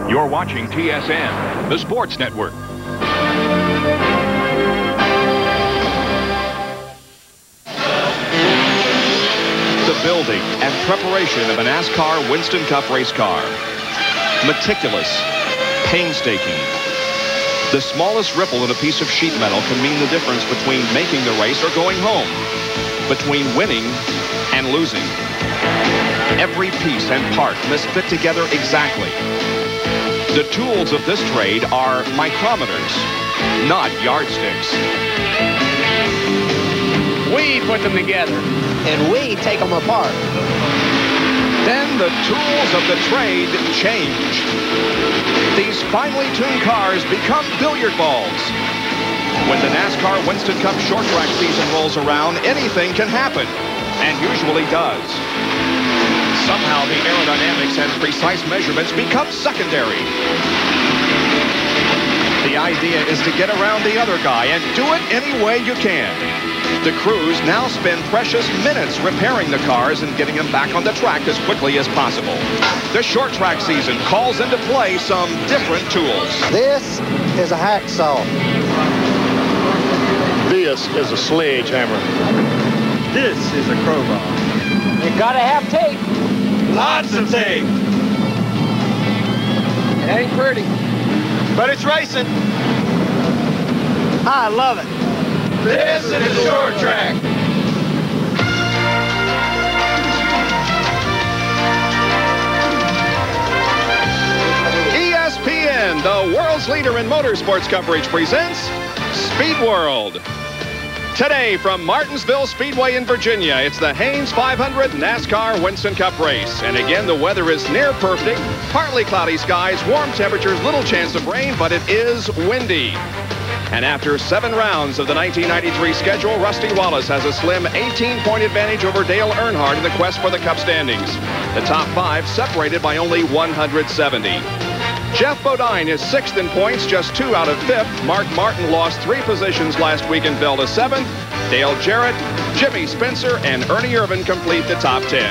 You're watching TSN, the sports network. The building and preparation of a NASCAR Winston Cup race car. Meticulous, painstaking. The smallest ripple in a piece of sheet metal can mean the difference between making the race or going home, between winning and losing. Every piece and part must fit together exactly. The tools of this trade are micrometers, not yardsticks. We put them together. And we take them apart. Then the tools of the trade change. These finely tuned cars become billiard balls. When the NASCAR Winston Cup short track season rolls around, anything can happen, and usually does. Somehow the aerodynamics and precise measurements become secondary. The idea is to get around the other guy and do it any way you can. The crews now spend precious minutes repairing the cars and getting them back on the track as quickly as possible. The short track season calls into play some different tools. This is a hacksaw. This is a sledgehammer. This is a crowbar. You gotta have tape. Lots of tape. It ain't pretty, But it's racing. I love it. This is a short track. ESPN, the world's leader in motorsports coverage, presents Speed World. Today from Martinsville Speedway in Virginia, it's the Haynes 500 NASCAR Winston Cup race. And again, the weather is near perfect. Partly cloudy skies, warm temperatures, little chance of rain, but it is windy. And after 7 rounds of the 1993 schedule, Rusty Wallace has a slim 18-point advantage over Dale Earnhardt in the quest for the Cup standings. The top 5 separated by only 170. Jeff Bodine is 6th in points, just 2 out of 5th. Mark Martin lost 3 positions last week and fell to 7th. Dale Jarrett, Jimmy Spencer, and Ernie Irvin complete the top 10.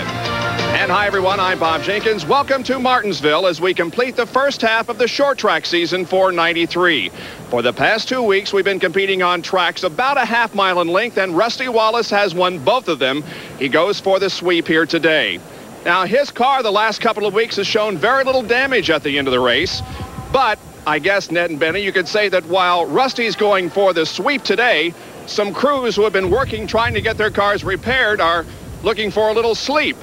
And hi, everyone. I'm Bob Jenkins. Welcome to Martinsville as we complete the first half of the short track season for 93. For the past 2 weeks, we've been competing on tracks about a half mile in length, and Rusty Wallace has won both of them. He goes for the sweep here today. Now, his car the last couple of weeks has shown very little damage at the end of the race. But I guess, Ned and Benny, you could say that while Rusty's going for the sweep today, some crews who have been working trying to get their cars repaired are looking for a little sleep.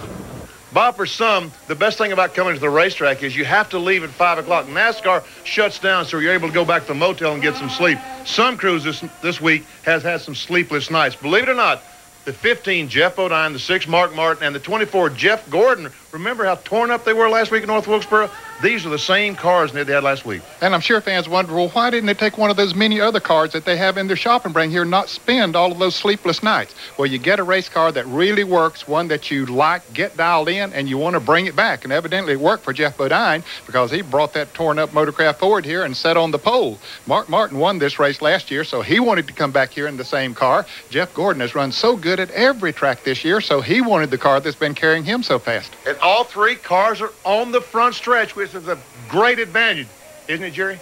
Bob, for some, the best thing about coming to the racetrack is you have to leave at 5 o'clock. NASCAR shuts down, so you're able to go back to the motel and get some sleep. Some crews this week has had some sleepless nights. Believe it or not, the 15, Jeff Bodine, the 6, Mark Martin, and the 24, Jeff Gordon. Remember how torn up they were last week in North Wilkesboro? These are the same cars they had last week. And I'm sure fans wonder, well, why didn't they take one of those many other cars that they have in their shop and bring here and not spend all of those sleepless nights? Well, you get a race car that really works, one that you like, get dialed in, and you want to bring it back. And evidently it worked for Jeff Bodine because he brought that torn-up Motorcraft Ford here and sat on the pole. Mark Martin won this race last year, so he wanted to come back here in the same car. Jeff Gordon has run so good at every track this year, so he wanted the car that's been carrying him so fast. And all 3 cars are on the front stretch, which is a great advantage, isn't it, Jerry?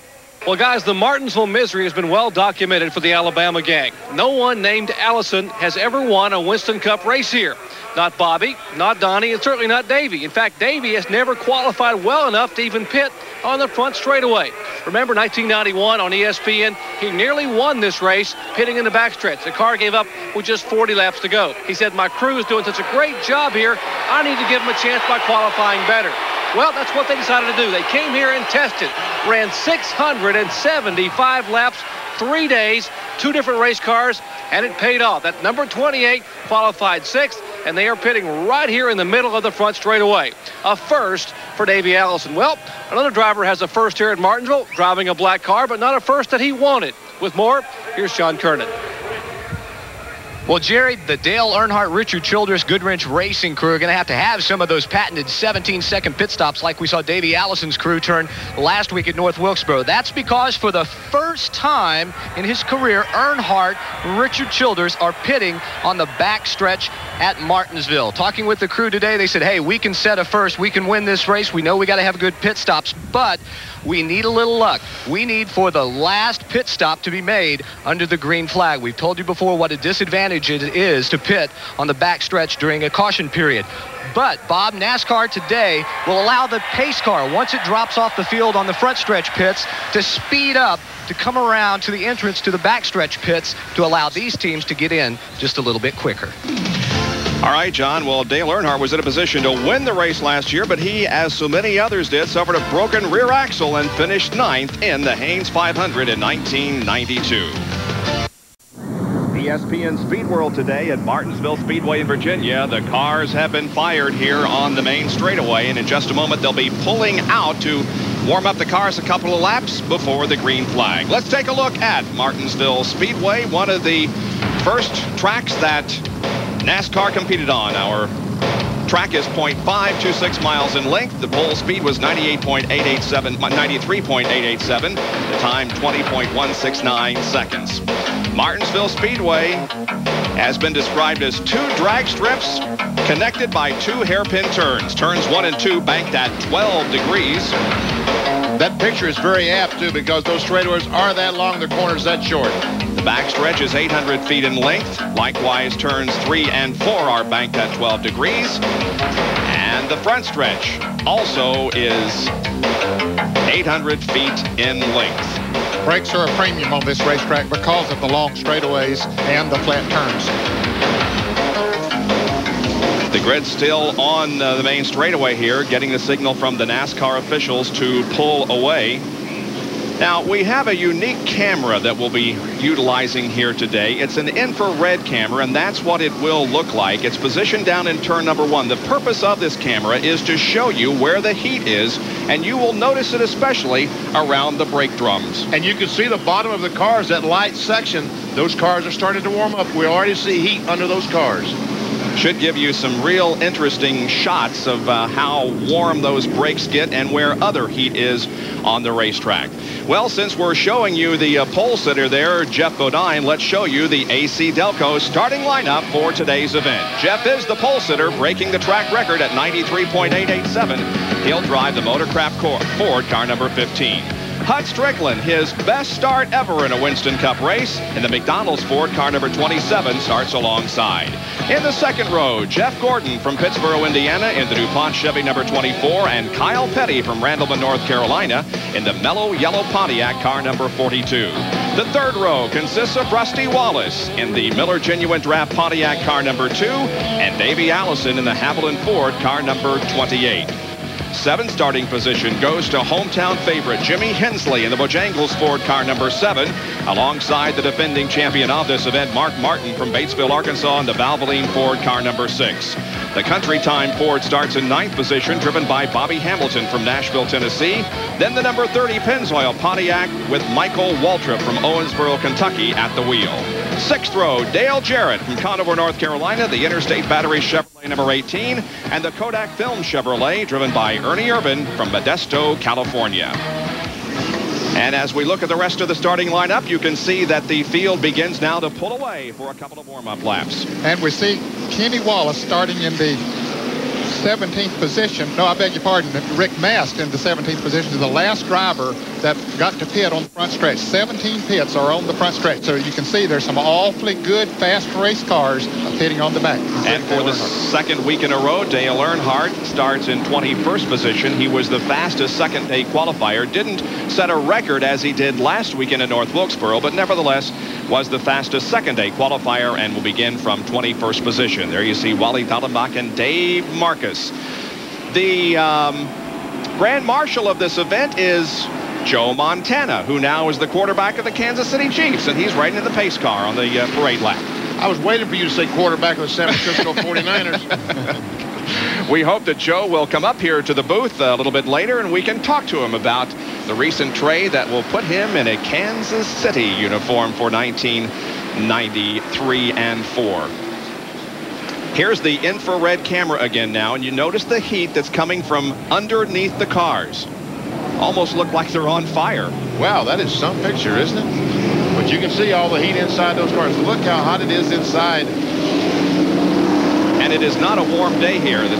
Well, guys, the Martinsville misery has been well documented for the Alabama gang. No one named Allison has ever won a Winston Cup race here. Not Bobby, not Donnie, and certainly not Davey. In fact, Davey has never qualified well enough to even pit on the front straightaway. Remember 1991 on ESPN? He nearly won this race pitting in the backstretch. The car gave up with just 40 laps to go. He said, my crew is doing such a great job here, I need to give them a chance by qualifying better. Well, that's what they decided to do. They came here and tested, ran 675 laps, 3 days, 2 different race cars, and it paid off. That number 28 qualified 6th, and they are pitting right here in the middle of the front straightaway. A first for Davey Allison. Well, another driver has a first here at Martinsville, driving a black car, but not a first that he wanted. With more, here's Sean Kernan. Well, Jerry, the Dale Earnhardt, Richard Childress, Goodwrench Racing crew are going to have some of those patented 17-second pit stops like we saw Davey Allison's crew turn last week at North Wilkesboro. That's because for the first time in his career, Earnhardt, Richard Childress are pitting on the backstretch at Martinsville. Talking with the crew today, they said, hey, we can set a first. We can win this race. We know we got to have good pit stops, but we need a little luck. We need for the last pit stop to be made under the green flag. We've told you before what a disadvantage it is to pit on the backstretch during a caution period. But, Bob, NASCAR today will allow the pace car, once it drops off the field on the front stretch pits, to speed up, to come around to the entrance to the backstretch pits to allow these teams to get in just a little bit quicker. All right, John. Well, Dale Earnhardt was in a position to win the race last year, but he, as so many others did, suffered a broken rear axle and finished 9th in the Haynes 500 in 1992. ESPN Speed World today at Martinsville Speedway in Virginia. The cars have been fired here on the main straightaway, and in just a moment they'll be pulling out to warm up the cars a couple of laps before the green flag. Let's take a look at Martinsville Speedway, one of the first tracks that NASCAR competed on. Our track is 0.526 miles in length. The pole speed was 93.887. The time 20.169 seconds. Martinsville Speedway has been described as 2 drag strips connected by 2 hairpin turns. Turns 1 and 2 banked at 12 degrees. That picture is very apt, too, because those straightaways are that long, the corners that short. The backstretch is 800 feet in length. Likewise, turns 3 and 4 are banked at 12 degrees. And the front stretch also is 800 feet in length. Brakes are a premium on this racetrack because of the long straightaways and the flat turns. The grid's still on the main straightaway here, getting the signal from the NASCAR officials to pull away. Now, we have a unique camera that we'll be utilizing here today. It's an infrared camera, and that's what it will look like. It's positioned down in turn number 1. The purpose of this camera is to show you where the heat is, and you will notice it especially around the brake drums. And you can see the bottom of the cars, that light section. Those cars are starting to warm up. We already see heat under those cars. Should give you some real interesting shots of how warm those brakes get and where other heat is on the racetrack. Well, since we're showing you the pole sitter there, Jeff Bodine, let's show you the AC Delco starting lineup for today's event. Jeff is the pole sitter, breaking the track record at 93.887. He'll drive the Motorcraft Ford car number 15. Hud Strickland, his best start ever in a Winston Cup race, in the McDonald's Ford car number 27, starts alongside. In the second row, Jeff Gordon from Pittsboro, Indiana, in the DuPont Chevy number 24, and Kyle Petty from Randleman, North Carolina, in the mellow yellow Pontiac car number 42. The third row consists of Rusty Wallace in the Miller Genuine Draft Pontiac car number 2, and Davey Allison in the Haviland Ford car number 28. 7th starting position goes to hometown favorite Jimmy Hensley in the Bojangles Ford car number 7, alongside the defending champion of this event, Mark Martin from Batesville, Arkansas, in the Valvoline Ford car number 6. The Country Time Ford starts in 9th position, driven by Bobby Hamilton from Nashville, Tennessee. Then the number 30 Pennzoil Pontiac with Michael Waltrip from Owensboro, Kentucky at the wheel. 6th row, Dale Jarrett from Conover, North Carolina, the Interstate Battery Chevrolet number 18, and the Kodak Film Chevrolet, driven by Ernie Irvin from Modesto, California. And as we look at the rest of the starting lineup, you can see that the field begins now to pull away for a couple of warm-up laps. And we see Kenny Wallace starting in the 17th position. No, I beg your pardon. Rick Mast in the 17th position is the last driver that got to pit on the front stretch. 17 pits are on the front stretch. So you can see there's some awfully good fast race cars pitting on the back. And for the second week in a row, Dale Earnhardt starts in 21st position. He was the fastest second-day qualifier. Didn't set a record as he did last weekend in North Wilkesboro, but nevertheless was the fastest second-day qualifier and will begin from 21st position. There you see Wally Dallenbach and Dave Marcus. The Grand Marshal of this event is Joe Montana, who now is the quarterback of the Kansas City Chiefs, and he's riding in the pace car on the parade lap. I was waiting for you to say quarterback of the San Francisco 49ers. We hope that Joe will come up here to the booth a little bit later, and we can talk to him about the recent trade that will put him in a Kansas City uniform for 19 93 and 4. Here's the infrared camera again now, and you notice the heat that's coming from underneath the cars. Almost look like they're on fire. Wow, that is some picture, isn't it? But you can see all the heat inside those cars. Look how hot it is inside. And it is not a warm day here. The